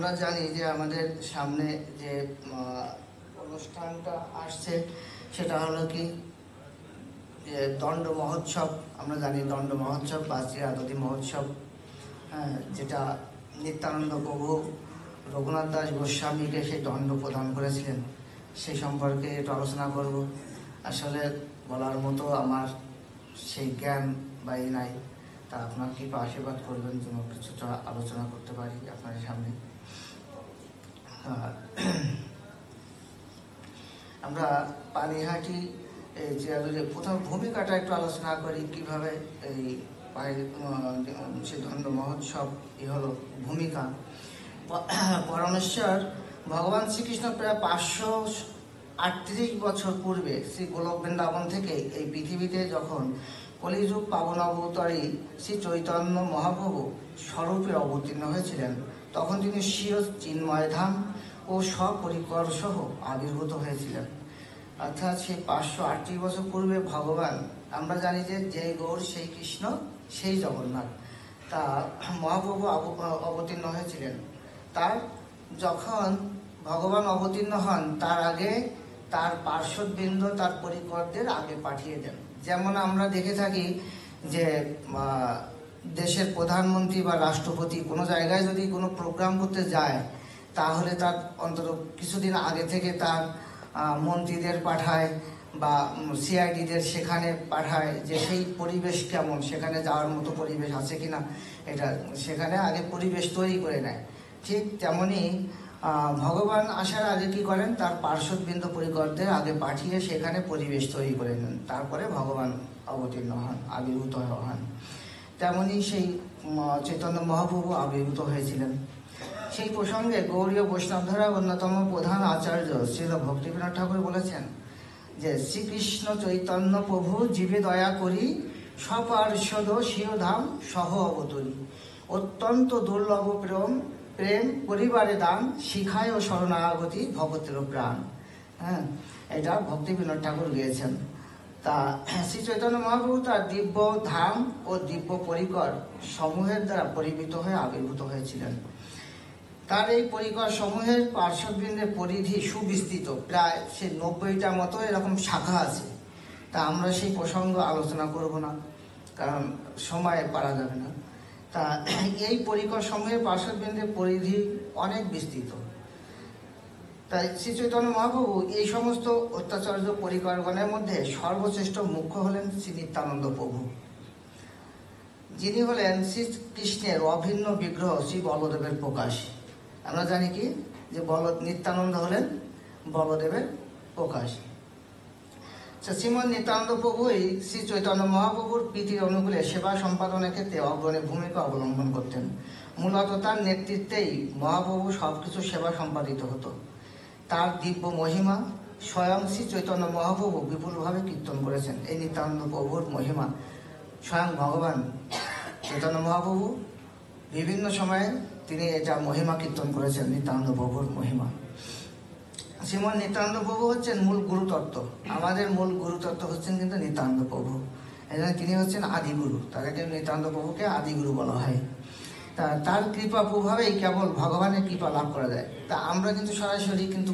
আমরা জানি যে আমাদের সামনে যে অনুষ্ঠানটা আসছে সেটা হলো কি যে দণ্ড মহোৎসব। আমরা জানি দণ্ড মহোৎসব বা শ্রীরাধী মহোৎসব, যেটা নিত্যানন্দ প্রভু রঘুনাথ দাস গোস্বামীকে সেই দণ্ড প্রদান করেছিলেন, সেই সম্পর্কে একটু আলোচনা করব। আসলে বলার মতো আমার সেই জ্ঞান বা নাই, তা আপনার কি আশীর্বাদ করবেন যেন কিছুটা আলোচনা করতে পারি আপনাদের সামনে। আমরা পানিহাটি যে প্রথম ভূমিকাটা একটু আলোচনা করি, কিভাবে এই সে দণ্ড মহোৎসব হলো ভূমিকা। পরমেশ্বর ভগবান শ্রীকৃষ্ণ প্রায় 538 বছর পূর্বে শ্রী গোলক বৃন্দাবন থেকে এই পৃথিবীতে যখন কলিযুগ পাবন অবতারী শ্রী চৈতন্য মহাপ্রভু স্বরূপে অবতীর্ণ হয়েছিলেন, তখন তিনি স্বীয় চিন্ময় ধাম ও সপরিকর সহ আবির্ভূত হয়েছিলেন। অর্থাৎ সেই 538 বছর পূর্বে ভগবান, আমরা জানি যে যেই গৌর সেই কৃষ্ণ সেই জগন্নাথ, তা মহাপ্রভু অবতীর্ণ হয়েছিলেন। তার যখন ভগবান অবতীর্ণ হন তার আগে তার পার্শ্ববৃন্দ তার পরিকরদের আগে পাঠিয়ে দেন। যেমন আমরা দেখে থাকি যে দেশের প্রধানমন্ত্রী বা রাষ্ট্রপতি কোনো জায়গায় যদি কোনো প্রোগ্রাম করতে যায়, তাহলে তার অন্তত কিছুদিন আগে থেকে তার মন্ত্রীদের পাঠায় বা সিআইডিদের সেখানে পাঠায় যে সেই পরিবেশ কেমন, সেখানে যাওয়ার মতো পরিবেশ আছে কিনা, এটা সেখানে আগে পরিবেশ তৈরি করে নেয়। ঠিক তেমনি ভগবান আসার আগে কি করেন, তার পার্শ্ববৃন্দ পরিকরদের আগে পাঠিয়ে সেখানে পরিবেশ তৈরি করে নেন, তারপরে ভগবান অবতীর্ণ হন, আবির্ভূত হন। তেমনি সেই চৈতন্য মহাপ্রভু আবির্ভূত হয়েছিলেন। সেই প্রসঙ্গে গৌড়ীয় বৈষ্ণবধারা অন্যতম প্রধান আচার্য শ্রীল ভক্তিবিনোদ ঠাকুর বলেছেন যে শ্রীকৃষ্ণ চৈতন্য প্রভু জীবে দয়া করি সপার্শ্বদ স্বীয় ধাম সহ অবতরী, অত্যন্ত দুর্লভ প্রেম পরিবারে দান, শিখায় ও শরণাগতি ভগতের প্রাণ। এটা ভক্তিবিনোদ ঠাকুর গিয়েছেন। তা শ্রী চৈতন্য মহাপ্রভু তার দিব্য ধাম ও দিব্য পরিকর সমূহের দ্বারা পরিবৃত হয়ে আবির্ভূত হয়েছিলেন। তার এই পরিকর সমূহের পার্শ্ববৃন্দের পরিধি সুবিস্তৃত, প্রায় সে 90টা মতো এরকম শাখা আছে। তা আমরা সেই প্রসঙ্গ আলোচনা করব না, কারণ সময় পারা যাবে না। তা এই পরিকর সমূহের পার্শ্ববৃন্দের পরিধি অনেক বিস্তৃত। তাই শ্রী চৈতন্য মহাপ্রভু এই সমস্ত অত্যাচার্য পরিকরগণের মধ্যে সর্বশ্রেষ্ঠ মুখ্য হলেন শ্রী নিত্যানন্দ প্রভু, যিনি হলেন শ্রীকৃষ্ণের অভিন্ন বিগ্রহ শ্রী বলদেবের প্রকাশ। আমরা জানি কি যে নিত্যানন্দ হলেন বলদেবের প্রকাশ। শ্রীমৎ নিত্যানন্দ প্রভুই শ্রী চৈতন্য মহাপ্রভুর প্রীতির অনুকূলে সেবা সম্পাদনের ক্ষেত্রে অগ্রণী ভূমিকা অবলম্বন করতেন। মূলত তার নেতৃত্বেই মহাপ্রভু সবকিছু সেবা সম্পাদিত হতো। তার দিব্য মহিমা স্বয়ং শ্রী চৈতন্য মহাপ্রভু বিপুলভাবে কীর্তন করেছেন। এই নিত্যানন্দ প্রভুর মহিমা স্বয়ং ভগবান চৈতন্য মহাপ্রভু বিভিন্ন সময়ে তিনি এটা মহিমা কীর্তন করেছেন, নিত্যানন্দ প্রভুর মহিমা। শ্রীমৎ নিত্যানন্দ প্রভু হচ্ছেন মূল গুরুতত্ত্ব। আমাদের মূল গুরুতত্ত্ব হচ্ছেন কিন্তু নিত্যানন্দ প্রভু। এই জন্য তিনি হচ্ছেন আদিগুরু, তাদেরকে নিত্যানন্দ প্রভুকে আদিগুরু বলা হয়। তা তার কৃপা প্রভাবেই কেবল ভগবানের কৃপা লাভ করা যায়। তা আমরা কিন্তু সরাসরি কিন্তু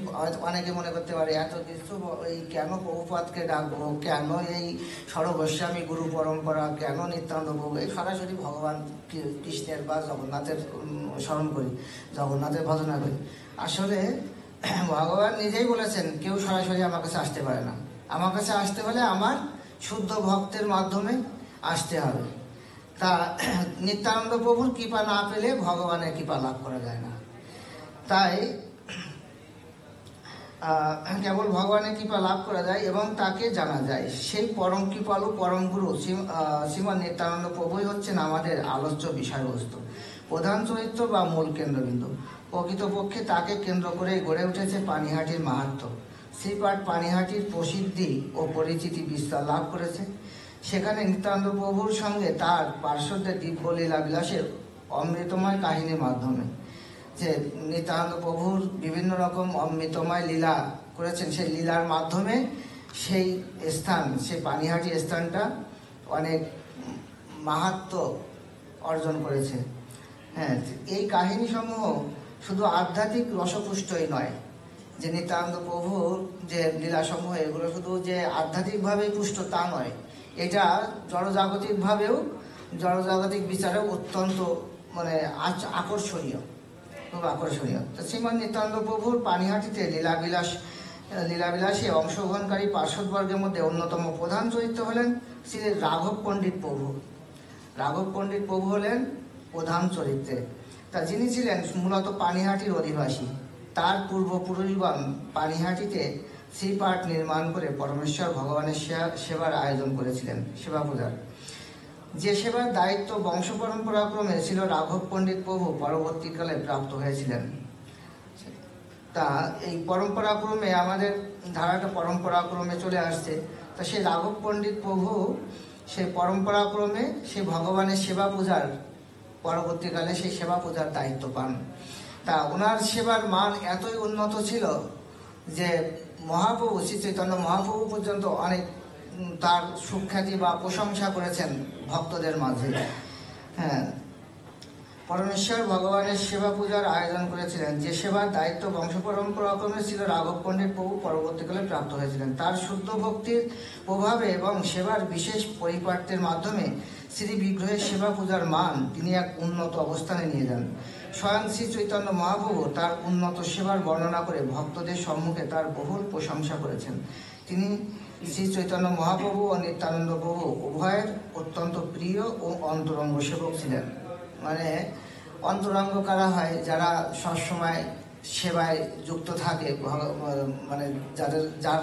অনেকে মনে করতে পারে এত কিছু এই কেন প্রভুপাদকে ডাকবো, কেন এই সর্বস্বামী গুরু পরম্পরা, কেন নিত্যানন্দ প্রভু, এই সরাসরি ভগবান কৃষ্ণের বা জগন্নাথের স্মরণ করি, জগন্নাথের ভজনা করি। আসলে ভগবান নিজেই বলেছেন কেউ সরাসরি আমার কাছে আসতে পারে না, আমার কাছে আসতে হলে আমার শুদ্ধ ভক্তের মাধ্যমে আসতে হবে। তা নিত্যানন্দ প্রভুর কৃপা না পেলে ভগবানের কৃপা লাভ করা যায় না। তাই কেবল ভগবানের কৃপা লাভ করা যায় এবং তাকে জানা যায়। সেই পরম কৃপালু পরম গুরু শ্রীমৎ নিত্যানন্দ প্রভুই হচ্ছেন আমাদের আলোচ্য বিষয়বস্তু, প্রধান চরিত্র বা মূল কেন্দ্রবিন্দু। প্রকৃতপক্ষে তাকে কেন্দ্র করে গড়ে উঠেছে পানিহাটির মাহাত্ম্য। শ্রীপাঠ পানিহাটির প্রসিদ্ধি ও পরিচিতি বিস্তার লাভ করেছে। সেখানে নিত্যানন্দ প্রভুর সঙ্গে তার পার্শ্বদের দিব্য লীলা বিলাসের অমৃতময় কাহিনীর মাধ্যমে, যে নিত্যানন্দ প্রভুর বিভিন্ন রকম অমৃতময় লীলা করেছেন, সেই লীলার মাধ্যমে সেই স্থান, সেই পানিহাটি স্থানটা অনেক মাহাত্ম্য অর্জন করেছে। এই কাহিনীসমূহ শুধু আধ্যাত্মিক রসপুষ্টই নয়, যে নিত্যানন্দ প্রভুর যে লীলাসমূহ এগুলো শুধু যে আধ্যাত্মিকভাবেই পুষ্ট তা নয়, এটা জড়জাগতিকভাবেও, জড়জাগতিক বিচারেও অত্যন্ত মানে আকর্ষণীয়, খুব আকর্ষণীয়। তো শ্রীমান নিত্যানন্দ প্রভুর পানিহাটিতে লীলাবিলাসে অংশগ্রহণকারী পার্শ্বদবর্গের মধ্যে অন্যতম প্রধান চরিত্র হলেন শ্রী রাঘব পণ্ডিত প্রভু। রাঘব পণ্ডিত প্রভু হলেন প্রধান চরিত্রে। তা যিনি ছিলেন মূলত পানিহাটির অধিবাসী। তার পূর্বপুরুষগণ পানিহাটিতে শ্রীপাঠ নির্মাণ করে পরমেশ্বর ভগবানের সেবার আয়োজন করেছিলেন, সেবা পূজার। যে সেবার দায়িত্ব বংশ পরম্পরাক্রমে ছিল রাঘব পণ্ডিত প্রভু পরবর্তীকালে প্রাপ্ত হয়েছিলেন। তা এই পরম্পরাক্রমে আমাদের ধারাটা পরম্পরাক্রমে চলে আসছে। তা সেই রাঘব পণ্ডিত প্রভু সেই পরম্পরাক্রমে সেই ভগবানের সেবা পূজার পরবর্তীকালে সেই সেবা পূজার দায়িত্ব পান। তা ওনার সেবার মান এতই উন্নত ছিল যে মহাপ্রভু শ্রী চৈতন্য মহাপ্রভু পর্যন্ত অনেক তার সুখ্যাতি বা প্রশংসা করেছেন ভক্তদের মাঝে। হ্যাঁ, পরমেশ্বর ভগবানের সেবা পূজার আয়োজন করেছিলেন। যে সেবার দায়িত্ব বংশ পরম্পরাক্রমে ছিল রাঘব পণ্ডিত প্রভু পরবর্তীকালে প্রাপ্ত হয়েছিলেন। তার শুদ্ধ ভক্তির প্রভাবে এবং সেবার বিশেষ পরিপাট্যের মাধ্যমে শ্রী বিগ্রহের সেবা পূজার মান তিনি এক উন্নত অবস্থানে নিয়ে যান। স্বয়ং শ্রী চৈতন্য মহাপ্রভু তার উন্নত সেবার বর্ণনা করে ভক্তদের সম্মুখে তার বহুল প্রশংসা করেছেন। তিনি শ্রী চৈতন্য মহাপ্রভু ও নিত্যানন্দ প্রভু উভয়ের অত্যন্ত প্রিয় ও অন্তরঙ্গ সেবক ছিলেন। মানে অন্তরঙ্গ কারা হয়? যারা সবসময় সেবায় যুক্ত থাকে, মানে যার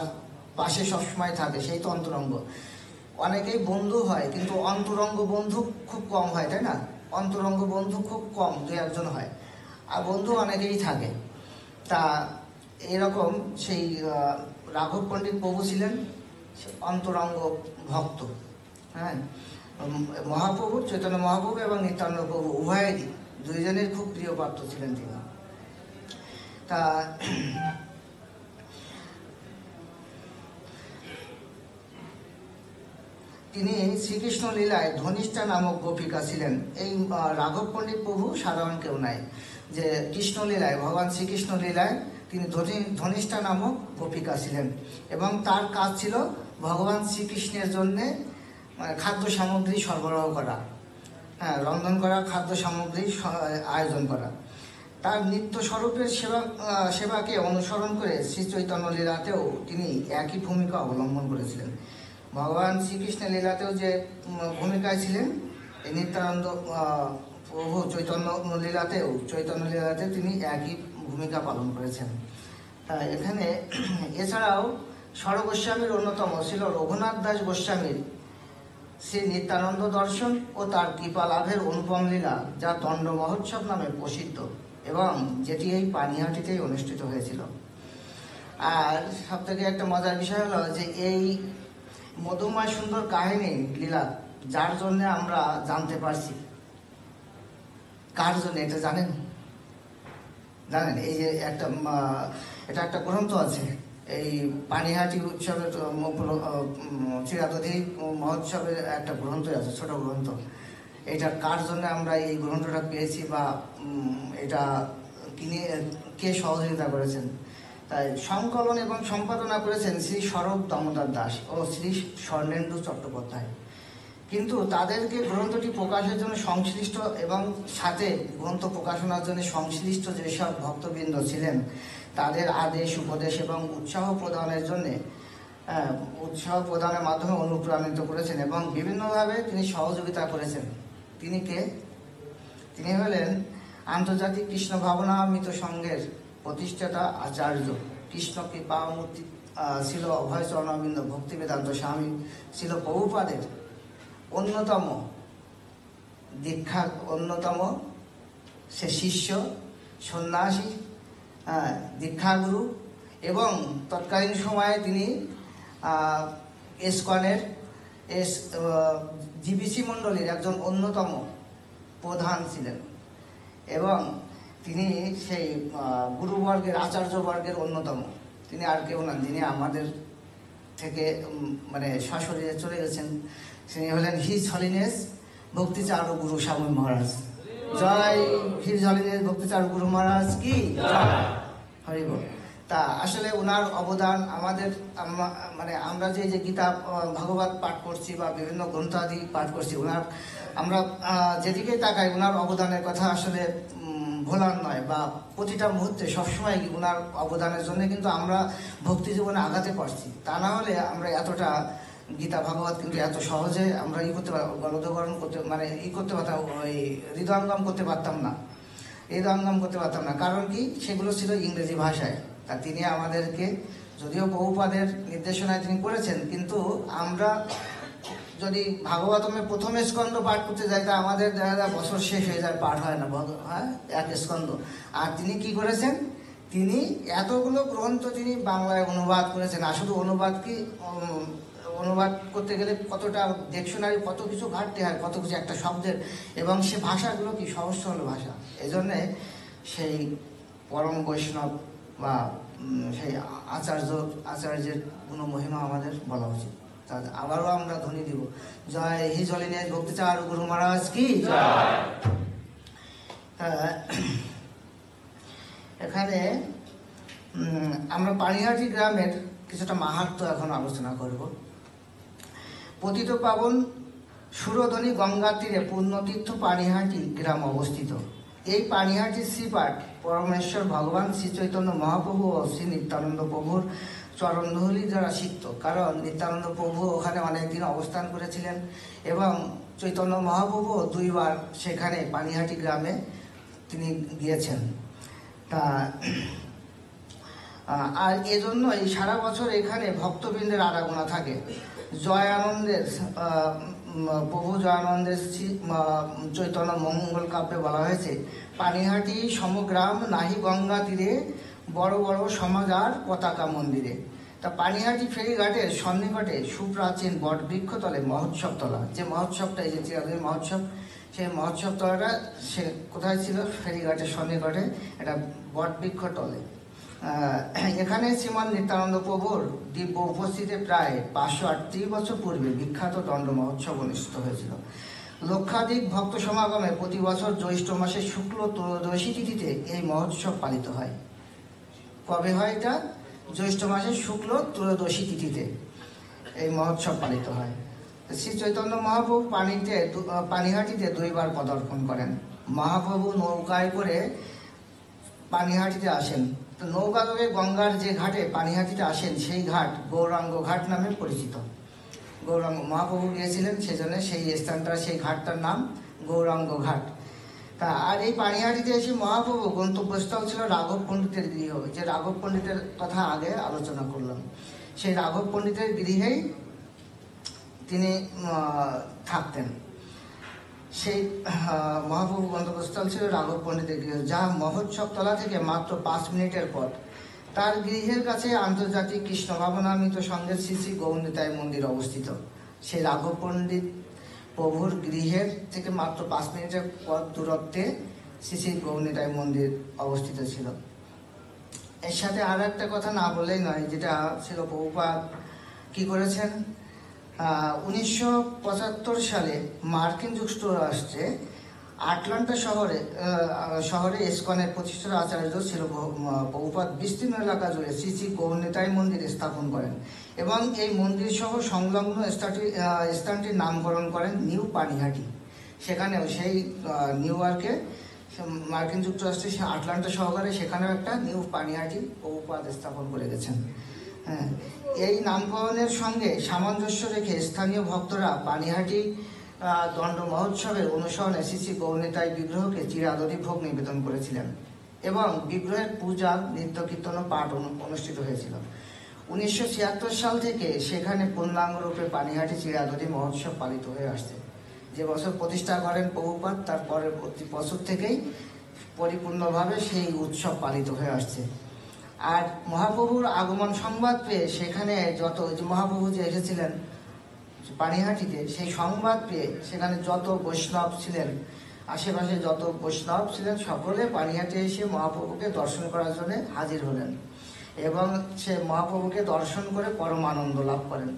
পাশে সবসময় থাকে সেই তো অন্তরঙ্গ। অনেকেই বন্ধু হয় কিন্তু অন্তরঙ্গ বন্ধু খুব কম হয়, তাই না? অন্তরঙ্গ বন্ধু খুব কম, 2-1 হয়, আর বন্ধু অনেকেই থাকে। তা এরকম সেই রাঘব পণ্ডিত প্রভু ছিলেন অন্তরঙ্গ ভক্ত। হ্যাঁ, মহাপ্রভু চৈতন্য মহাপ্রভু এবং নিত্যানন্দ প্রভু উভয়েরই, দুইজনের খুব প্রিয় পাত্র ছিলেন তিনি। তা তিনি শ্রীকৃষ্ণ লীলায় ধনিষ্ঠা নামক গোপিকা ছিলেন। এই রাঘব পণ্ডিত প্রভু সাধারণ কেউ নাই, যে কৃষ্ণ লীলায়, ভগবান শ্রীকৃষ্ণ লীলায় তিনি ধনিষ্ঠা নামক গোপিকা ছিলেন এবং তার কাজ ছিল ভগবান শ্রীকৃষ্ণের জন্যে খাদ্য সামগ্রী সরবরাহ করা, হ্যাঁ, রন্ধন করা, খাদ্য সামগ্রী আয়োজন করা। তার নিত্য স্বরূপের সেবাকে অনুসরণ করে শ্রী চৈতন্য লীলাতেও তিনি একই ভূমিকা অবলম্বন করেছিলেন। ভগবান শ্রীকৃষ্ণের লীলাতেও যে ভূমিকায় ছিলেন, এই নিত্যানন্দ প্রভু চৈতন্য লীলাতে তিনি একই ভূমিকা পালন করেছেন। এখানে এছাড়াও স্বরগোস্বামীর অন্যতম ছিল রঘুনাথ দাস গোস্বামীর শ্রী নিত্যানন্দ দর্শন ও তার কৃপা লাভের অনুপম লীলা, যা দণ্ড মহোৎসব নামে প্রসিদ্ধ এবং যেটি এই পানিহাটিতেই অনুষ্ঠিত হয়েছিল। আর সব থেকে একটা মজার বিষয় হলো যে এই মধুময় সুন্দর কাহিনী লীলা যার জন্য আমরা জানতে পারছি, কার জন্য এটা জানেন? এই যে এটা একটা গ্রন্থ আছে, এই পানিহাটি উৎসবের চিরাদধি মহোৎসবের একটা গ্রন্থ আছে, ছোট গ্রন্থ। এটা কার জন্য আমরা এই গ্রন্থটা পেয়েছি বা এটা কে সহযোগিতা করেছেন? তাই সংকলন এবং সম্পাদনা করেছেন শ্রী শরৎ দামোদর দাস ও শ্রী স্বর্ণেন্দু চট্টোপাধ্যায়। কিন্তু তাদেরকে গ্রন্থটি প্রকাশের জন্য সংশ্লিষ্ট এবং সাথে গ্রন্থ প্রকাশনার জন্য সংশ্লিষ্ট যেসব ভক্তবৃন্দ ছিলেন তাদের আদেশ, উপদেশ এবং উৎসাহ প্রদানের মাধ্যমে অনুপ্রাণিত করেছেন এবং বিভিন্নভাবে তিনি সহযোগিতা করেছেন। তিনি কে? তিনি হলেন আন্তর্জাতিক কৃষ্ণ ভাবনামৃত সংঘের প্রতিষ্ঠাতা আচার্য কৃষ্ণ কৃপামূর্তি ছিল অভয় চরণারবিন্দ ভক্তি বেদান্ত স্বামী ছিল প্রভুপাদের অন্যতম সে শিষ্য, সন্ন্যাসী, দীক্ষাগুরু এবং তৎকালীন সময়ে তিনি ইসকনের জিবিসি মণ্ডলীর একজন অন্যতম প্রধান ছিলেন এবং তিনি সেই গুরুবর্গের, আচার্যবর্গের অন্যতম। তিনি আর কেউ নন, যিনি আমাদের থেকে মানে সশরীরে চলে গেছেন। তিনি হলেন হিজ হলিনেস ভক্তিচারক গুরু স্বামী মহারাজ। জয় হির ঝলিনের ভক্তিচার গুরু মহারাজ কি হরি বল। তা আসলে ওনার অবদান আমাদের মানে আমরা যে গীতা ভাগবত পাঠ করছি বা বিভিন্ন গ্রন্থাদি পাঠ করছি, ওনার আমরা যেদিকেই তাকাই ওনার অবদানের কথা আসলে ভোলার নয়, বা প্রতিটা মুহূর্তে সবসময় ওনার অবদানের জন্য কিন্তু আমরা ভক্তি জীবনে আগাতে পারছি। তা না হলে আমরা এতটা গীতা ভাগবত কিন্তু এত সহজে আমরা করতে গলদকরণ করতে মানে করতে পারতাম, ওই হৃদয়ঙ্গম করতে পারতাম না, হৃদয়ঙ্গম করতে পারতাম না। কারণ কি, সেগুলো ছিল ইংরেজি ভাষায়। তা তিনি আমাদেরকে যদিও বহুপাদের নির্দেশনায় তিনি করেছেন, কিন্তু আমরা যদি ভাগবতমে প্রথম স্কন্ধ পাঠ করতে যাই তা আমাদের দেখা যায় বছর শেষ হয়ে যায়, পাঠ হয় না এক স্কন্ধ। আর তিনি কি করেছেন, তিনি এতগুলো গ্রন্থ তিনি বাংলায় অনুবাদ করেছেন। আর শুধু অনুবাদ কি, অনুবাদ করতে গেলে কতটা ডিকশনারি, কত কিছু ঘাটতে হয়, কত কিছু একটা শব্দের, এবং সে ভাষাগুলো কি সহজ সরল ভাষা। এজন্যে সেই পরম বৈষ্ণব বা সেই আচার্যের কোনো মহিমা আমাদের বলা উচিত। তা আবারও আমরা ধ্বনি দিব, জয় হি জলিনের ভক্তিচার গুরু মহারাজ কি। এখানে আমরা পানিহাটি গ্রামের কিছুটা মাহাত্ম্য এখন আলোচনা করব। পতিত পাবন সুরধ্বনি গঙ্গার তীরে পুণ্যতীর্থ পানিহাটি গ্রাম অবস্থিত। এই পানিহাটির শ্রীপাঠ পরমেশ্বর ভগবান শ্রী চৈতন্য মহাপ্রভু ও শ্রী নিত্যানন্দ প্রভুর চরণধূলি দ্বারা সিক্ত। কারণ নিত্যানন্দ প্রভু ওখানে অনেকদিন অবস্থান করেছিলেন এবং চৈতন্য মহাপ্রভু দুইবার সেখানে পানিহাটি গ্রামে তিনি গিয়েছেন। তা আর এজন্যই সারা বছর এখানে ভক্তবৃন্দের আরাধনা থাকে। জয় আনন্দের প্রভু জয়ানন্দের চৈতন্য মঙ্গল কাব্যে বলা হয়েছে, পানিহাটি সমগ্রাম নাহি গঙ্গা তীরে বড় বড় সমাজার পতাকা মন্দিরে। তা পানিহাটি ফেরিঘাটের সন্নিকটে সুপ্রাচীন বটবৃক্ষতলে মহোৎসব তলা, যে মহোৎসবটা এই যে চিরাধুরী মহোৎসব, সেই মহোৎসব তলাটা সে কোথায় ছিল, ফেরিঘাটের সন্নিকটে একটা বটবৃক্ষ তলে। এখানে শ্রীমান নিত্যানন্দ প্রভুর দিব্য উপস্থিতিতে প্রায় 538 বছর পূর্বে বিখ্যাত দণ্ড মহোৎসব অনুষ্ঠিত হয়েছিল। লক্ষাধিক ভক্ত সমাগমে প্রতি বছর জ্যৈষ্ঠ মাসের শুক্ল ত্রয়োদশী তিথিতে এই মহোৎসব পালিত হয়। কবে হয় এটা? জ্যৈষ্ঠ মাসের শুক্ল ত্রয়োদশী তিথিতে এই মহোৎসব পালিত হয়। শ্রী চৈতন্য মহাপ্রভু পানিহাটিতে দুইবার পদার্পণ করেন। মহাপ্রভু নৌকায় করে পানিহাটিতে আসেন। তো নৌকা যোগে গঙ্গার যে ঘাটে পানিহাটিতে আসেন সেই ঘাট গৌরাঙ্গ ঘাট নামে পরিচিত। গৌরাঙ্গ মহাপ্রভু গিয়েছিলেন, সেজন্য সেই স্থানটা, সেই ঘাটটার নাম গৌরাঙ্গ ঘাট। তা আর এই পানিহাটিতে এসে মহাপ্রভু গন্তব্যস্থল ছিল রাঘব পণ্ডিতের গৃহ। যে রাঘব পণ্ডিতের কথা আগে আলোচনা করলাম, সেই রাঘব পণ্ডিতের গৃহেই তিনি থাকতেন। সেই মহাপ্রভু গন্তব্যস্থল ছিল রাঘব পণ্ডিতের গৃহ, যা মহোৎসব তলা থেকে মাত্র 5 মিনিটের পথ। তার গৃহের কাছে আন্তর্জাতিক কৃষ্ণ ভাবনামৃত সঙ্গের শ্রী শ্রী গৌরনিতাই মন্দির অবস্থিত। সেই রাঘব পণ্ডিত প্রভুর গৃহের থেকে মাত্র 5 মিনিটের পথ দূরত্বে শ্রী শ্রী গৌরনিতাই মন্দির অবস্থিত ছিল। এর সাথে আর একটা কথা না বললেই নয়, যেটা ছিল প্রভুপাদ কি করেছেন, 1975 সালে মার্কিন যুক্তরাষ্ট্রে আটলান্টা শহরে ইসকনের প্রতিষ্ঠাতা আচার্য ছিল প্রভুপাদ বিস্তীর্ণ এলাকা জুড়ে শ্রী শ্রী গৌরনিতাই মন্দির স্থাপন করেন এবং এই মন্দির সহ সংলগ্ন স্থানটির নামকরণ করেন নিউ পানিহাটি। সেখানেও সেই নিউ ইয়র্কে মার্কিন যুক্তরাষ্ট্রের আটলান্টা শহরে সেখানেও একটা নিউ পানিহাটি প্রভুপাদ স্থাপন করে গেছেন। হ্যাঁ, এই নামকরণের সঙ্গে সামঞ্জস্য রেখে স্থানীয় ভক্তরা পানিহাটি দণ্ড মহোৎসবের অনুসরণে শ্রী শ্রী গৌরনিতাই বিগ্রহকে চিরাদরি ভোগ নিবেদন করেছিলেন এবং বিগ্রহের পূজা, নৃত্য, কীর্তন ও পাঠ অনুষ্ঠিত হয়েছিল। 1976 সাল থেকে সেখানে পূর্ণাঙ্গ রূপে পানিহাটি চিরাদরি মহোৎসব পালিত হয়ে আসছে। যে বছর প্রতিষ্ঠা করেন প্রভুপাদ তার পরবর্তী বছর থেকেই পরিপূর্ণভাবে সেই উৎসব পালিত হয়ে আসছে। আর মহাপ্রভুর আগমন সংবাদ পেয়ে সেখানে মহাপ্রভু যে এসেছিলেন পানিহাটিতে, সেই সংবাদ পেয়ে সেখানে যত বৈষ্ণব ছিলেন, আশেপাশে যত বৈষ্ণব ছিলেন, সকলে পানিহাটি এসে মহাপ্রভুকে দর্শন করার জন্য হাজির হলেন এবং সে মহাপ্রভুকে দর্শন করে পরম আনন্দ লাভ করেন।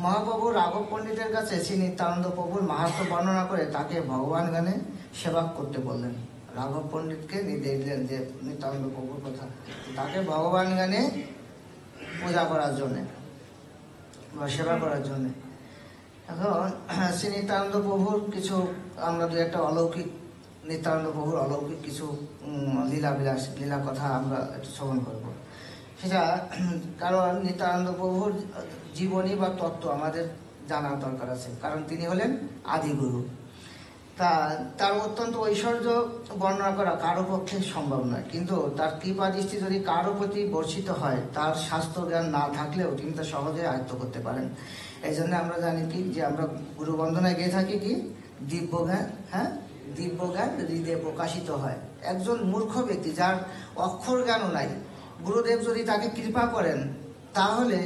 মহাপ্রভু রাঘব পণ্ডিতের কাছে শ্রী নিত্যানন্দ প্রভুর মাহাত্ম্য বর্ণনা করে তাকে ভগবান জ্ঞানে সেবা করতে বললেন। রাঘব পণ্ডিতকে নির্দেশ দিলেন যে নিত্যানন্দ প্রভুর কথা, তাকে ভগবান জ্ঞানে পূজা করার জন্যে বা সেবা করার জন্যে। এখন শ্রী নিত্যানন্দ প্রভুর কিছু আমরা দু একটা অলৌকিক, নিত্যানন্দ প্রভুর অলৌকিক কিছু লীলাবিলাস লীলা কথা আমরা একটু শ্রবণ করব। সেটা কারণ নিত্যানন্দ প্রভুর জীবনী বা তত্ত্ব আমাদের জানার দরকার আছে, কারণ তিনি হলেন আদিগুরু। তার অত্যন্ত ঐশ্বর্য বর্ণনা করা কারো পক্ষে সম্ভব নয়, কিন্তু তার কৃপা দৃষ্টি যদি কারো প্রতি বর্ষিত হয়, তার শাস্ত্র জ্ঞান না থাকলেও তিনি তা সহজে আয়ত্ত করতে পারেন। এই জন্য আমরা জানি কি যে আমরা গুরু বন্দনায় গিয়ে থাকি কি দিব্য জ্ঞান, হ্যাঁ, দিব্য জ্ঞান হৃদয়ে প্রকাশিত হয়। একজন মূর্খ ব্যক্তি যার অক্ষর জ্ঞানও নাই, গুরুদেব যদি তাকে কৃপা করেন, তাহলে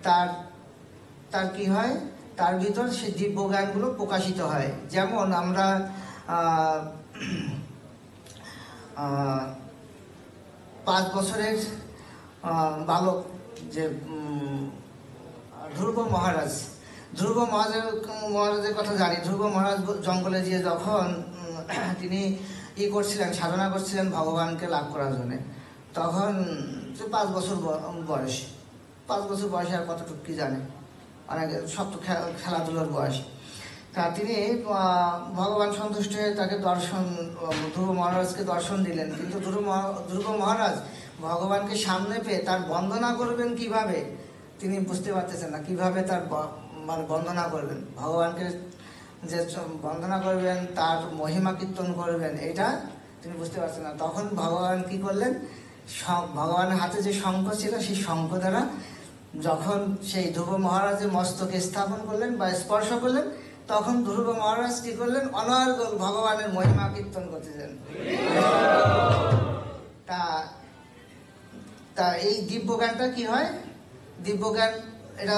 তার কি হয়, তার ভিতর সেই দিব্য জ্ঞানগুলো প্রকাশিত হয়। যেমন আমরা 5 বছরের বালক যে ধ্রুব মহারাজের কথা জানি। ধ্রুব মহারাজ জঙ্গলে গিয়ে যখন তিনি করছিলেন, সাধনা করছিলেন ভগবানকে লাভ করার জন্যে, তখন 5 বছর বয়স। 5 বছর বয়সে আর কতটুকু কি জানে, অনেক সব তো খেলাধুলার বয়স। তা তিনি ভগবান সন্তুষ্ট হয়ে তাকে ধ্রুব মহারাজকে দর্শন দিলেন। কিন্তু ধ্রুব মহারাজ ভগবানকে সামনে পেয়ে তার বন্দনা করবেন কিভাবে তিনি বুঝতে পারতেছেন না। কিভাবে তার মানে বন্দনা করবেন, ভগবানকে যে বন্দনা করবেন, তার মহিমা কীর্তন করবেন, এটা তিনি বুঝতে পারছেন না। তখন ভগবান কি করলেন, ভগবানের হাতে যে শঙ্খ ছিল, সেই শঙ্খ দ্বারা যখন সেই ধ্রুব মহারাজের মস্তকে স্থাপন করলেন বা স্পর্শ করলেন, তখন ধ্রুব মহারাজ কি করলেন, অনর্গল ভগবানের মহিমা কীর্তন করতেছেন। তা এই দিব্যজ্ঞানটা কি হয়, দিব্যজ্ঞান এটা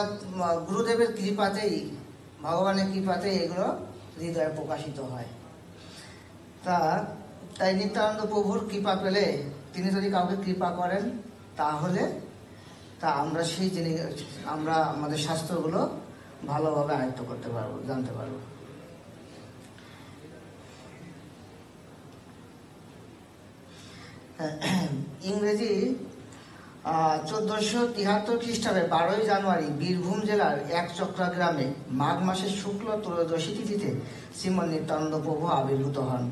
গুরুদেবের কৃপাতেই, ভগবানের কৃপাতেই এগুলো হৃদয়ে প্রকাশিত হয়। তাই নিত্যানন্দ প্রভুর কৃপা পেলে, তিনি যদি কাউকে কৃপা করেন, তাহলে আমরা সেই জিনিস, আমরা আমাদের শাস্ত্রগুলো ভালোভাবে আয়ত্ত করতে পারবো, জানতে পারবো। ইংরেজি 1473 খ্রিস্টাব্দে 12ই জানুয়ারি বীরভূম জেলার একচক্রা গ্রামে মাঘ মাসের শুক্ল ত্রয়োদশী তিথিতে শ্রীমন নিত্যানন্দ প্রভু আবির্ভূত হন।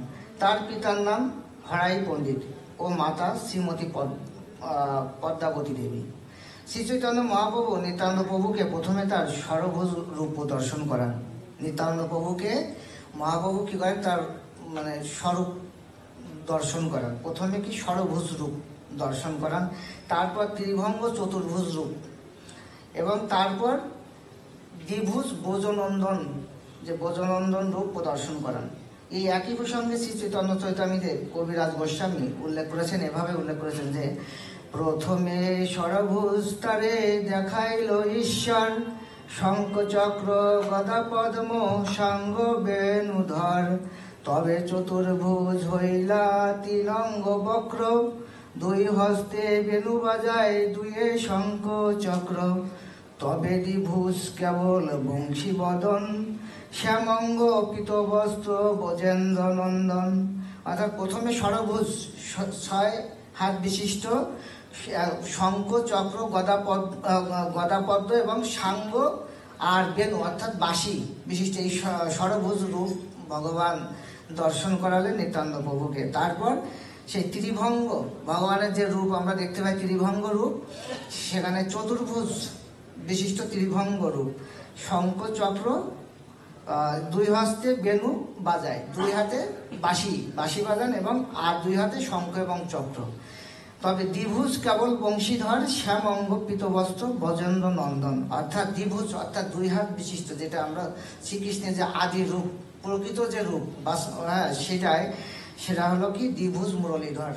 তার পিতার নাম হরাই পণ্ডিত ও মাতা শ্রীমতী পদ্মাবতী দেবী। শ্রী চৈতন্য মহাপ্রভু নিত্যানন্দ প্রভুকে প্রথমে তার ষড়ভুজ রূপ প্রদর্শন করান। নিত্যানন্দ প্রভুকে মহাপ্রভু কি করেন, তার মানে স্বরূপ দর্শন করান। প্রথমে কি ষড়ভুজ রূপ দর্শন করান, তারপর ত্রিভঙ্গ চতুর্ভুজ রূপ, এবং তারপর দ্বিভুজ ব্রজনন্দন, যে ব্রজনন্দন রূপ প্রদর্শন করান। এই একই প্রসঙ্গে শ্রী চৈতন্য চৈতামৃতে কবিরাজ গোস্বামী উল্লেখ করেছেন, এভাবে উল্লেখ করেছেন যে প্রথমে ষড়ভুজ তারে দেখাইল ঈশ্বর, শঙ্খ চক্র গদা পদ্ম সাঙ্গ বেণুধর, তবে চতুর্ভুজ হইলা তিনঙ্গ বক্র, 2 হস্তে বেণু বাজায় 2 শঙ্খ চক্র, তবে দ্বিভুজ কেবল বংশী বদন, শ্যামঙ্গ পীতবস্ত্র ব্রজেন্দ্র নন্দন। অর্থাৎ প্রথমে ষড়ভুজ 6 হাত বিশিষ্ট শঙ্খ চক্র গদাপদ্ম এবং সাঙ্গ আর বেণু অর্থাৎ বাঁশি বিশিষ্ট এই ষড়ভুজ রূপ ভগবান দর্শন করালেন নিত্যানন্দ প্রভুকে। তারপর সেই ত্রিভঙ্গ, ভগবানের যে রূপ আমরা দেখতে পাই ত্রিভঙ্গ রূপ, সেখানে চতুর্ভুজ বিশিষ্ট ত্রিভঙ্গ রূপ, শঙ্খ চক্র, 2 হস্তে বেণু বাজায়, 2 হাতে বাঁশি বাজান এবং আর 2 হাতে শঙ্খ এবং চক্র। তবে দ্বিভুজ কেবল বংশীধর, শ্যাম অঙ্গ পীতবস্ত্র ব্রজেন্দ্র নন্দন। অর্থাৎ দ্বিভুজ অর্থাৎ 2 হাত বিশিষ্ট, যেটা আমরা শ্রীকৃষ্ণের যে আদি রূপ, প্রকৃত যে রূপ, সেটা হলো কি দ্বিভুজ মুরলীধর,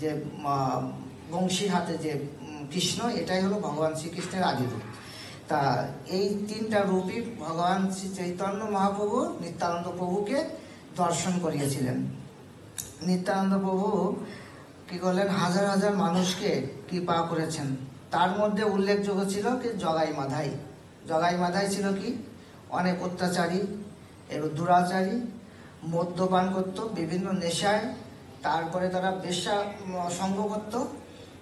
যে বংশী হাতে যে কৃষ্ণ, এটাই হলো ভগবান শ্রীকৃষ্ণের আদি রূপ। তা এই 3টা রূপই ভগবান শ্রী চৈতন্য মহাপ্রভু নিত্যানন্দ প্রভুকে দর্শন করিয়েছিলেন। নিত্যানন্দ প্রভু কি করলেন, হাজার হাজার মানুষকে কৃপা করেছেন। তার মধ্যে উল্লেখযোগ্য ছিল কি জগাই মাধাই ছিল কি অনেক অত্যাচারী এবং দুরাচারী মদ্যপান করত, বিভিন্ন নেশায়, তারপরে তারা বেশ্যা সঙ্গ করত।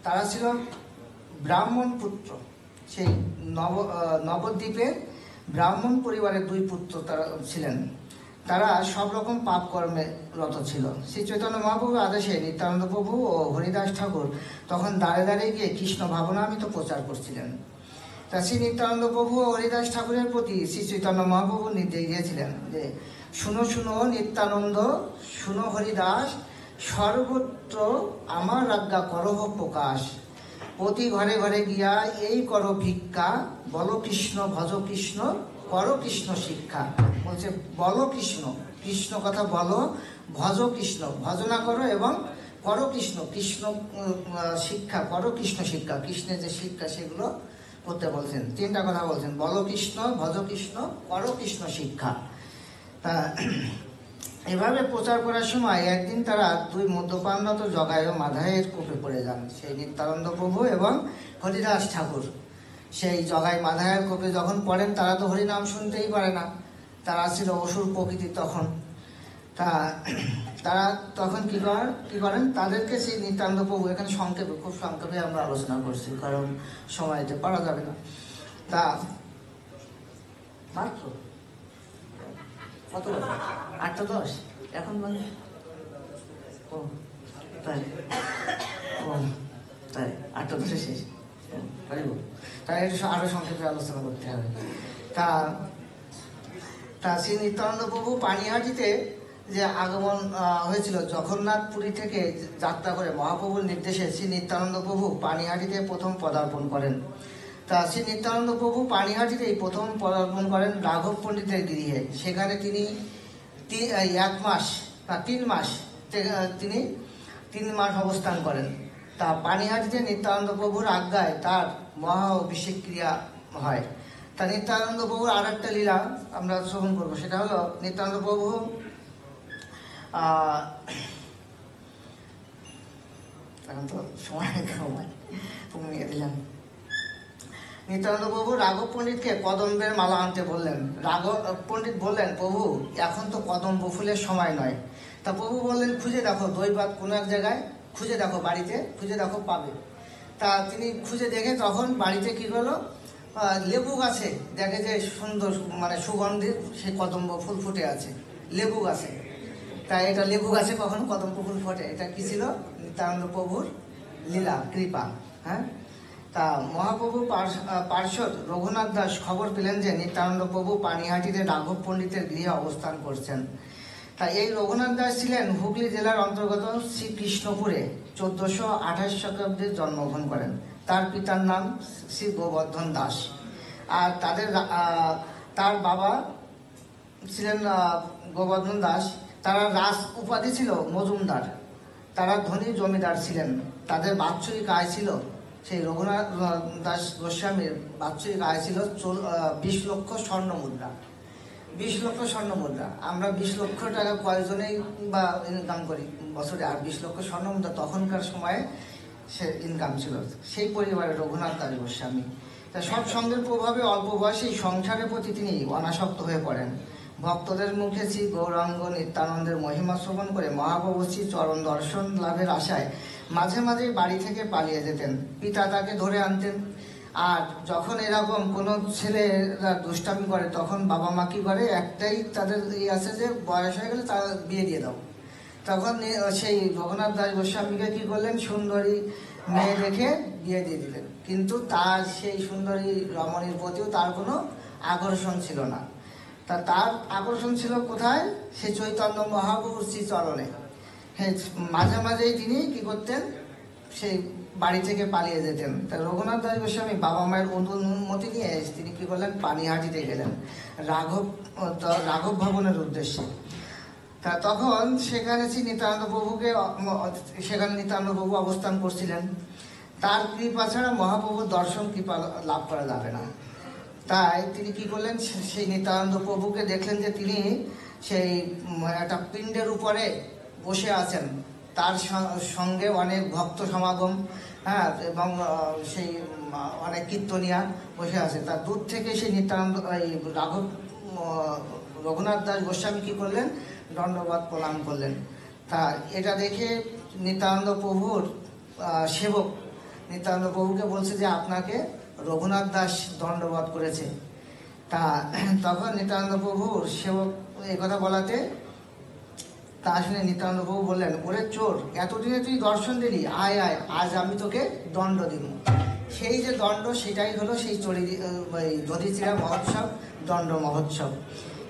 তারা ছিল ব্রাহ্মণ পুত্র। সেই নবদ্বীপের ব্রাহ্মণ পরিবারের 2 পুত্র তারা ছিলেন। তারা সব রকম পাপ কর্মে রত ছিল। শ্রী চৈতন্য মহাপ্রভুর আদেশে নিত্যানন্দ প্রভু ও হরিদাস ঠাকুর তখন দাঁড়ে দাঁড়িয়ে গিয়ে কৃষ্ণ ভাবনামৃত প্রচার করছিলেন। তা শ্রী নিত্যানন্দ প্রভু ও হরিদাস ঠাকুরের প্রতি শ্রী চৈতন্য মহাপ্রভু নির্দেশ দিয়েছিলেন যে, শুনো শুনো নিত্যানন্দ, শুনো হরিদাস, সর্বত্র আমার আজ্ঞা করহ প্রকাশ। প্রতি ঘরে ঘরে গিয়া এই করো ভিক্ষা, বলো কৃষ্ণ ভজ কৃষ্ণ, করো কৃষ্ণ শিক্ষা। বলছে বলো কৃষ্ণ, কৃষ্ণ কথা বলো, ভজ কৃষ্ণ, ভজনা করো, এবং করো কৃষ্ণ, কৃষ্ণ শিক্ষা, করো কৃষ্ণ শিক্ষা। কৃষ্ণের যে শিক্ষা সেগুলো করতে বলছেন। 3টা কথা বলছেন, বলো কৃষ্ণ, ভজ কৃষ্ণ, করো কৃষ্ণ শিক্ষা। তা এভাবে প্রচার করার সময় একদিন তারা 2 মদ্যপানরত জগায় ও মাধায়ের কোপে পড়ে যান। সেই নিত্যানন্দ প্রভু এবং হরিদাস ঠাকুর সেই জগায় মাধায়ের কোপে যখন পড়েন, তারা তো হরিনাম শুনতেই পারে না, তারা ছিল অসুর প্রকৃতি তখন। তারা তখন কি করেন, তাদেরকে সেই নিত্যানন্দ প্রভু, এখানে সংক্ষেপে, খুব সংক্ষেপে আমরা আলোচনা করছি, কারণ সময়তে পারা যাবে না। তা মাত্র কত, 8:10 এখন, মানে ও তাই, ও তাই 8:10 শেষ, পারিব, তাই আরো সংক্ষেপে আলোচনা করতে হবে। তা শ্রী নিত্যানন্দ প্রভু পানিহাটিতে যে আগমন হয়েছিল, জগন্নাথপুরী থেকে যাত্রা করে মহাপ্রভুর নির্দেশে শ্রী নিত্যানন্দ প্রভু পানিহাটিতে প্রথম পদার্পণ করেন। তা শ্রী নিত্যানন্দ প্রভু পানিহাটিতেই প্রথম পদার্পণ করেন রাঘব পণ্ডিতের গৃহে। সেখানে তিনি 1 মাস বা 3 মাস তিনি 3 মাস অবস্থান করেন। তা পানিহাটিতে নিত্যানন্দ প্রভুর আজ্ঞায় তার মহা অভিষেক ক্রিয়া হয়। তা নিত্যানন্দ প্রভুর আর একটা লীলা আমরা শ্রবণ করবো, সেটা হলো নিত্যানন্দ প্রভু এখন তো সময় কমিয়ে দিলাম। নিত্যানন্দ প্রভু রাঘব পণ্ডিতকে কদম্বের মালা আনতে বললেন। রাঘব পণ্ডিত বললেন, প্রভু এখন তো কদম্ব ফুলের সময় নয়। তা প্রভু বললেন, খুঁজে দেখো, দৈবাত কোনো এক জায়গায় খুঁজে দেখো, বাড়িতে খুঁজে দেখো, পাবে। তা তিনি খুঁজে দেখে তখন বাড়িতে কি হলো, লেবু গাছে দেখে যে সুন্দর, মানে সুগন্ধির সেই কদম্ব ফুল ফুটে আছে লেবু গাছে। তাই এটা লেবু গাছে কখন কদম্ব ফুল ফোটে, এটা কি ছিল, নিত্যানন্দ প্রভুর লীলা, কৃপা। হ্যাঁ, তা মহাপ্রভু পার্ষদ রঘুনাথ দাস খবর পেলেন যে নিত্যানন্দ প্রভু পানিহাটিতে রাঘব পণ্ডিতের গৃহে অবস্থান করছেন। তা এই রঘুনাথ দাস ছিলেন হুগলি জেলার অন্তর্গত শ্রীকৃষ্ণপুরে 1428 শতাব্দে জন্মগ্রহণ করেন। তার পিতার নাম শ্রী গোবর্ধন দাস, আর তার বাবা ছিলেন গোবর্ধন দাস। তারা রাজ উপাধি ছিল মজুমদার। তারা ধনী জমিদার ছিলেন। তাদের বাৎসরিক আয় ছিল, সেই রঘুনাথ দাস গোস্বামীর বাৎসরিক আয় ছিল 20 লক্ষ স্বর্ণ মুদ্রা। 20 লক্ষ স্বর্ণ মুদ্রা, আমরা 20 লক্ষ টাকা কয়জনেই বা ইনকাম করি বছরে, আর 20 লক্ষ স্বর্ণ মুদ্রা তখনকার সময়ে সে ইনকাম ছিল। সেই পরিবারের রঘুনাথ দাস গোস্বামী। তা সৎসঙ্গের প্রভাবে অল্প বয়সে সংসারের প্রতি তিনি অনাসক্ত হয়ে পড়েন। ভক্তদের মুখে শ্রী গৌরাঙ্গ নিত্যানন্দের মহিমা শ্রবণ করে মহাপ্রভু শ্রী চরণ দর্শন লাভের আশায় মাঝে মাঝে বাড়ি থেকে পালিয়ে যেতেন। পিতা তাকে ধরে আনতেন। আর যখন এরকম কোনো ছেলেরা দুষ্টামি করে, তখন বাবা মা কি করে, একটাই তাদের আছে যে বয়স হয়ে গেলে তারা বিয়ে দিয়ে দাও। তখন সেই রঘুনাথ দাস গোস্বামীকে কি করলেন, সুন্দরী মেয়ে দেখে বিয়ে দিয়ে দিলেন। কিন্তু তার সেই সুন্দরী রমণীর প্রতিও তার কোনো আকর্ষণ ছিল না। তার আকর্ষণ ছিল কোথায়, সে চৈতন্য মহাপ্রভুর শ্রীচরণে। হ্যাঁ, মাঝে মাঝেই তিনি কি করতেন, সেই বাড়ি থেকে পালিয়ে যেতেন। তা রঘুনাথ দাস গোস্বামী বাবা মায়ের অনুমতি নিয়ে তিনি কি করলেন, পানিহাটিতে গেলেন রাঘব ভবনের উদ্দেশ্যে। তা তখন সেখানে নিত্যানন্দ প্রভু অবস্থান করছিলেন। তার কৃপা ছাড়া মহাপ্রভুর দর্শন কৃপা লাভ করা যাবে না। তাই তিনি কি করলেন, সেই নিত্যানন্দ প্রভুকে দেখলেন যে তিনি সেই একটা পিণ্ডের উপরে বসে আছেন, তার সঙ্গে অনেক ভক্ত সমাগম, হ্যাঁ, এবং সেই অনেক কীর্তনিয়া বসে আছে। তার দূর থেকে সেই নিত্যানন্দ রঘুনাথ দাস গোস্বামী কি করলেন, দণ্ডবত প্রণাম করলেন। তা এটা দেখে নিত্যানন্দ প্রভুর সেবক নিত্যানন্দ প্রভুকে বলছে যে আপনাকে রঘুনাথ দাস দণ্ডবত করেছে। তা তখন নিত্যানন্দ প্রভুর সেবক এই কথা বলাতে তা শুনে নিত্যানন্দ প্রভু বললেন, ওরে চোর, এতদিনে তুই দর্শন দিলি, আয় আয়, আজ আমি তোকে দণ্ড দিব। সেই যে দণ্ড, সেটাই হলো সেই দধিচিরা মহোৎসব, দণ্ড মহোৎসব।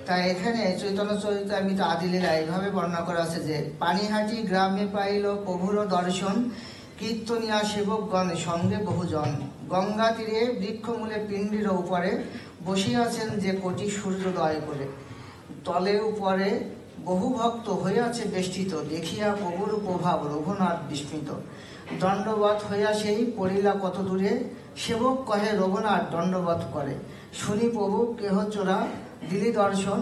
তাই এখানে চৈতন্য চরিতামৃত আদিলীলা এইভাবে বর্ণনা করা আছে যে, পানিহাটি গ্রামে পাইল প্রভুর দর্শন, কীর্তনিয়া সেবকগণ সঙ্গে বহুজন, গঙ্গা তীরে বৃক্ষমূলে পিণ্ডির উপরে বসিয়াছেন যে কোটি সূর্যোদয় করে, তলে উপরে বহু ভক্ত হইয়াছে বেষ্টিত, দেখিয়া প্রভুর প্রভাব রঘুনাথ বিস্মিত। দণ্ডবত হইয়া সেই পড়িলা কত দূরে, সেবক কহে রঘুনাথ দণ্ডবত করে, শুনি প্রভু কেহ চোরা দিলি দর্শন,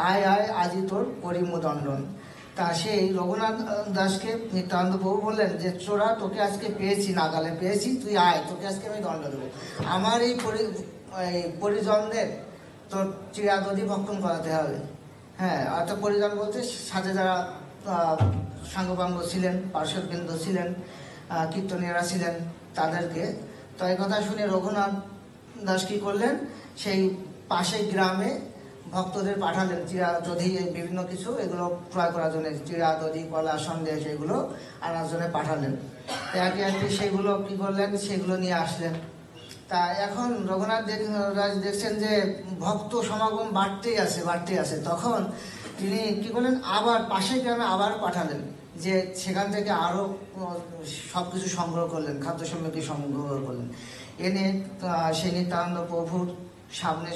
আয় আয় আজি তোর করিম দণ্ডন। তা সেই রঘুনাথ দাসকে নিত্যানন্দ প্রভু বললেন যে, চোরা, তোকে আজকে পেয়েছি, নাগালে পেয়েছি, তুই আয়, তোকে আজকে আমি দণ্ড দেবো। আমার এই পরিজনদের তোর চিরাদধি ভক্ষণ করাতে হবে। হ্যাঁ, অর্থাৎ পরিজন বলতে সাথে যারা সাঙ্গপাঙ্গ ছিলেন, পার্শ্ববৃন্দ ছিলেন, কীর্তনীয়রা ছিলেন, তাদেরকে। তো এই কথা শুনে রঘুনাথ দাস কী করলেন, সেই পাশের গ্রামে ভক্তদের পাঠালেন চিরা দধি বিভিন্ন কিছু এগুলো ক্রয় করার জন্য, চিরা দধি কলা সন্দেশ এগুলো আনার জন্য পাঠালেন। একে একে সেগুলো কী করলেন, সেগুলো নিয়ে আসলেন। তা এখন রঘুনাথ রাজ দেখছেন যে ভক্ত সমাগম বাড়তেই আছে। তখন তিনি কী করলেন, আবার পাশের গ্রামে আবার পাঠালেন, যে সেখান থেকে আরও সব কিছু সংগ্রহ করলেন, খাদ্য সামগ্রী সংগ্রহ করলেন, এনে সেই নিত্যানন্দ প্রভুর সামনে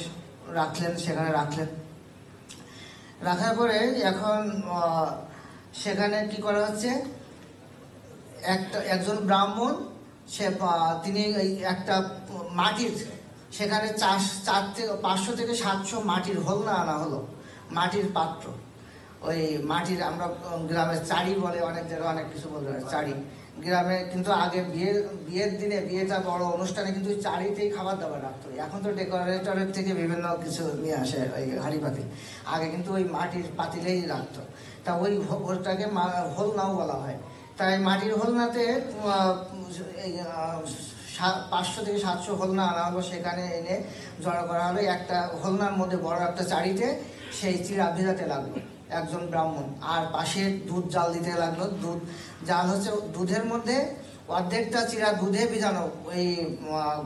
রাখলেন, সেখানে রাখার পরে এখন সেখানে কি করা হচ্ছে, একজন ব্রাহ্মণ তিনি একটা মাটির, সেখানে 500 থেকে 700 মাটির হোলনা আনা হলো, মাটির পাত্র, ওই মাটির, আমরা গ্রামের চারি বলে, অনেক জায়গায় অনেক কিছু বলতে হয় চারি গ্রামে, কিন্তু আগে বিয়ের দিনে, বিয়েটা বড় অনুষ্ঠানে কিন্তু চারিতেই খাবার দাবার রাখতো। এখন তো ডেকোরেটরের থেকে বিভিন্ন কিছু নিয়ে আসে ওই হাঁড়ি পাতিল, আগে কিন্তু ওই মাটির পাতিলেই রাখতো। তা ওইটাকে হোলনাও বলা হয়। তাই মাটির হোলনাতে 500 থেকে 700 হোলনা আনা হলো, সেখানে এনে জড়ো করা হলো। একটা হোলনার মধ্যে বড় একটা চারিতে সেই চিরা ভেজাতে লাগলো একজন ব্রাহ্মণ, আর পাশে দুধ জাল দিতে লাগলো। দুধ জাল হচ্ছে, দুধের মধ্যে অর্ধেকটা চিরা দুধে ভেজানো, ওই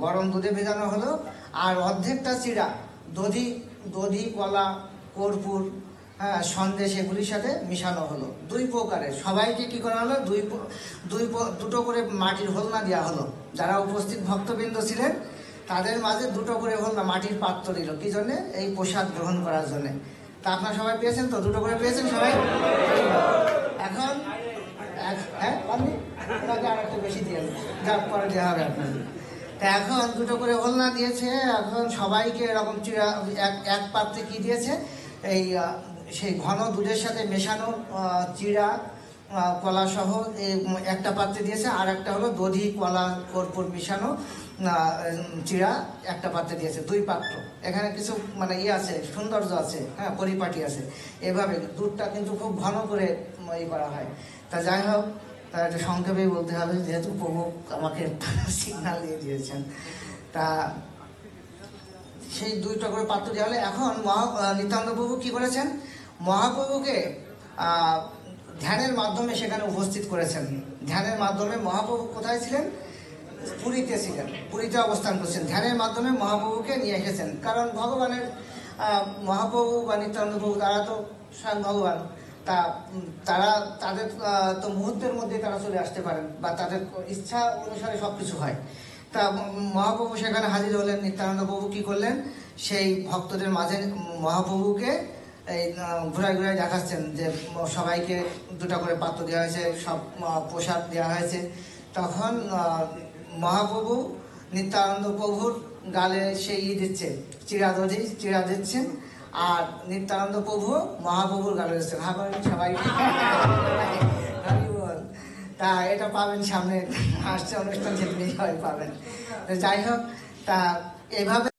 গরম দুধে ভেজানো হলো, আর অর্ধেকটা চিরা দধি কলা কর্পূর, হ্যাঁ, সন্দেশ এগুলির সাথে মিশানো হলো। 2 প্রকারের, সবাইকে কি করা হলো, দুটো করে মাটির হোলনা দেওয়া হলো। যারা উপস্থিত ভক্তবৃন্দ ছিলেন তাদের মাঝে 2টো করে হোলনা মাটির পাত্র দিল, কি জন্যে, এই প্রসাদ গ্রহণ করার জন্যে। তা আপনারা সবাই পেয়েছেন তো, 2টো করে পেয়েছেন সবাই? এখন হ্যাঁ, ওনাকে আর একটু বেশি দিয়ে যার পরে দেওয়া হবে আপনাদের। তা এখন 2টো করে হোলনা দিয়েছে। এখন সবাইকে এরকম চিরা এক পাত্রে কি দিয়েছে, এই সেই ঘন দুধের সাথে মেশানো চিরা কলা সহ একটা পাত্রে দিয়েছে, আর একটা হলো দধি কলা কর্পূর মিশানো চিরা একটা পাত্রে দিয়েছে, 2 পাত্র। এখানে কিছু মানে আছে, সৌন্দর্য আছে, হ্যাঁ, পরিপাটি আছে। এভাবে দুধটা কিন্তু খুব ঘন করে করা হয়। তা যাই হোক, তা এটা সংক্ষেপেই বলতে হবে, যেহেতু প্রভু আমাকে সিগন্যাল দিয়ে দিয়েছেন। তা সেই 2টা করে পাত্র দেওয়া হলে এখন নিত্যানন্দ প্রভু কি করেছেন, মহাপ্রভুকে ধ্যানের মাধ্যমে সেখানে উপস্থিত করেছেন। ধ্যানের মাধ্যমে মহাপ্রভু কোথায় ছিলেন, পুরীতে ছিলেন, পুরীতে অবস্থান করছেন। ধ্যানের মাধ্যমে মহাপ্রভুকে নিয়ে এসেছেন, কারণ ভগবানের মহাপ্রভু বা নিত্যানন্দ প্রভু তারা তো স্বয়ং ভগবান। তাদের তো মুহূর্তের মধ্যে তারা চলে আসতে পারেন, বা তাদের ইচ্ছা অনুসারে সব কিছু হয়। তা মহাপ্রভু সেখানে হাজির হলেন। নিত্যানন্দ প্রভু কী করলেন, সেই ভক্তদের মাঝে মহাপ্রভুকে এই ঘুরায় দেখাচ্ছেন যে সবাইকে 2টা করে পাত্র দেওয়া হয়েছে, সব প্রসাদ দেওয়া হয়েছে। তখন মহাপ্রভু নিত্যানন্দ প্রভুর গালে সেই দিচ্ছে, চিরা দিচ্ছেন, আর নিত্যানন্দ প্রভু মহাপ্রভুর গালে দিচ্ছেন। সবাই তা এটা পাবেন সামনে আসছে অনুষ্ঠান, সেদিনই সবাই পাবেন। যাই হোক, তা এভাবে